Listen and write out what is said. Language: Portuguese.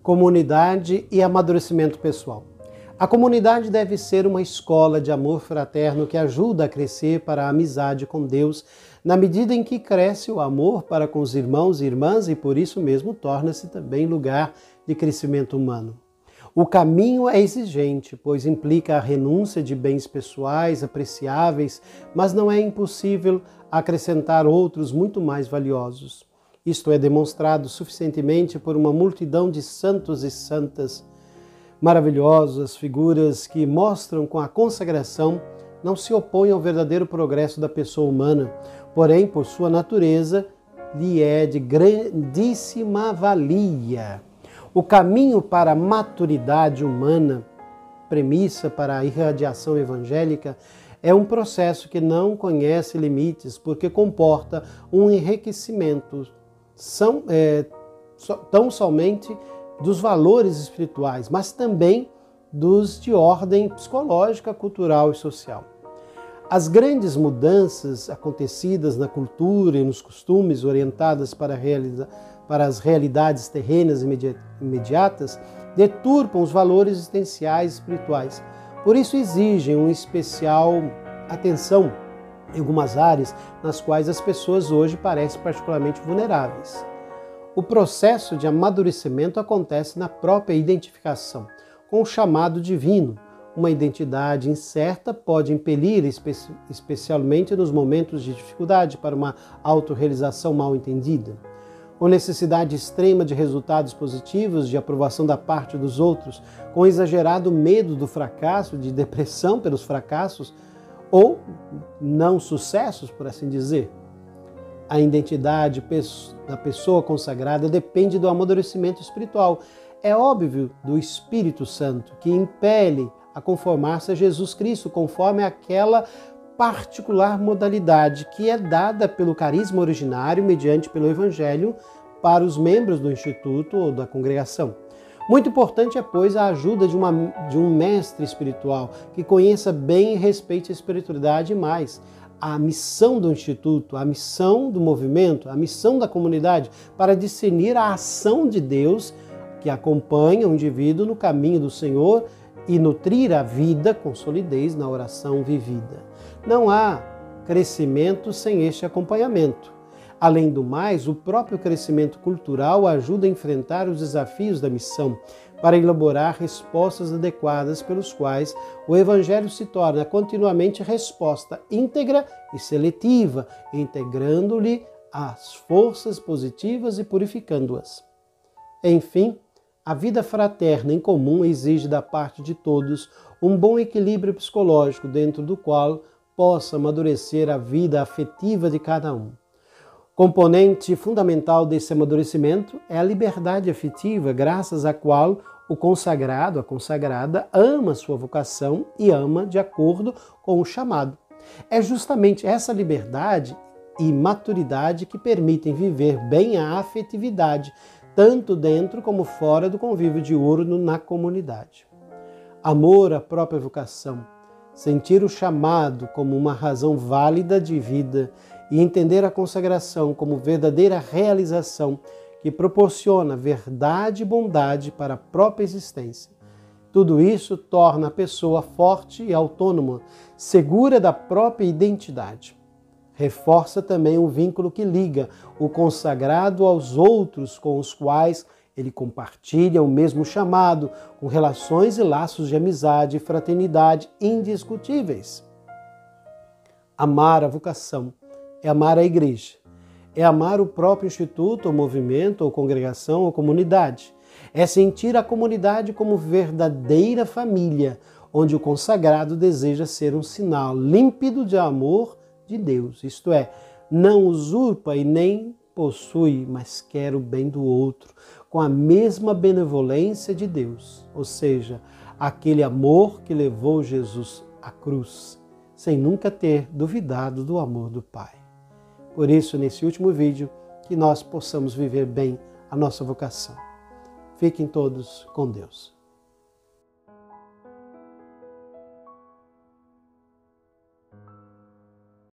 Comunidade e amadurecimento pessoal. A comunidade deve ser uma escola de amor fraterno que ajuda a crescer para a amizade com Deus, na medida em que cresce o amor para com os irmãos e irmãs e por isso mesmo torna-se também lugar de crescimento humano. O caminho é exigente, pois implica a renúncia de bens pessoais apreciáveis, mas não é impossível acrescentar outros muito mais valiosos. Isto é demonstrado suficientemente por uma multidão de santos e santas maravilhosas, figuras que mostram com a consagração não se opõem ao verdadeiro progresso da pessoa humana, porém, por sua natureza, lhe é de grandíssima valia. O caminho para a maturidade humana, premissa para a irradiação evangélica, é um processo que não conhece limites, porque comporta um enriquecimento tão somente dos valores espirituais, mas também dos de ordem psicológica, cultural e social. As grandes mudanças acontecidas na cultura e nos costumes orientadas para as realidades terrenas e imediatas deturpam os valores existenciais e espirituais. Por isso exigem uma especial atenção em algumas áreas nas quais as pessoas hoje parecem particularmente vulneráveis. O processo de amadurecimento acontece na própria identificação com o chamado divino. Uma identidade incerta pode impelir, especialmente nos momentos de dificuldade, para uma autorrealização mal entendida. Com necessidade extrema de resultados positivos, de aprovação da parte dos outros, com exagerado medo do fracasso, de depressão pelos fracassos ou não sucessos, por assim dizer. A identidade da pessoa consagrada depende do amadurecimento espiritual. É óbvio do Espírito Santo, que impele a conformar-se a Jesus Cristo, conforme aquela particular modalidade que é dada pelo carisma originário, mediante pelo Evangelho, para os membros do Instituto ou da congregação. Muito importante é, pois, a ajuda de um mestre espiritual que conheça bem e respeite a espiritualidade e mais. A missão do Instituto, a missão do movimento, a missão da comunidade, para discernir a ação de Deus que acompanha o indivíduo no caminho do Senhor e nutrir a vida com solidez na oração vivida. Não há crescimento sem este acompanhamento. Além do mais, o próprio crescimento cultural ajuda a enfrentar os desafios da missão, para elaborar respostas adequadas pelos quais o Evangelho se torna continuamente resposta íntegra e seletiva, integrando-lhe as forças positivas e purificando-as. Enfim, a vida fraterna em comum exige da parte de todos um bom equilíbrio psicológico dentro do qual possa amadurecer a vida afetiva de cada um. Componente fundamental desse amadurecimento é a liberdade afetiva, graças à qual o consagrado, a consagrada, ama sua vocação e ama de acordo com o chamado. É justamente essa liberdade e maturidade que permitem viver bem a afetividade, tanto dentro como fora do convívio diurno na comunidade. Amor à própria vocação, sentir o chamado como uma razão válida de vida e entender a consagração como verdadeira realização que proporciona verdade e bondade para a própria existência. Tudo isso torna a pessoa forte e autônoma, segura da própria identidade. Reforça também o vínculo que liga o consagrado aos outros com os quais ele compartilha o mesmo chamado, com relações e laços de amizade e fraternidade indiscutíveis. Amar a vocação é amar a igreja, é amar o próprio instituto, ou movimento, ou congregação, ou comunidade. É sentir a comunidade como verdadeira família, onde o consagrado deseja ser um sinal límpido de amor de Deus. Isto é, não usurpa e nem possui, mas quer o bem do outro, com a mesma benevolência de Deus. Ou seja, aquele amor que levou Jesus à cruz, sem nunca ter duvidado do amor do Pai. Por isso, nesse último vídeo, que nós possamos viver bem a nossa vocação. Fiquem todos com Deus.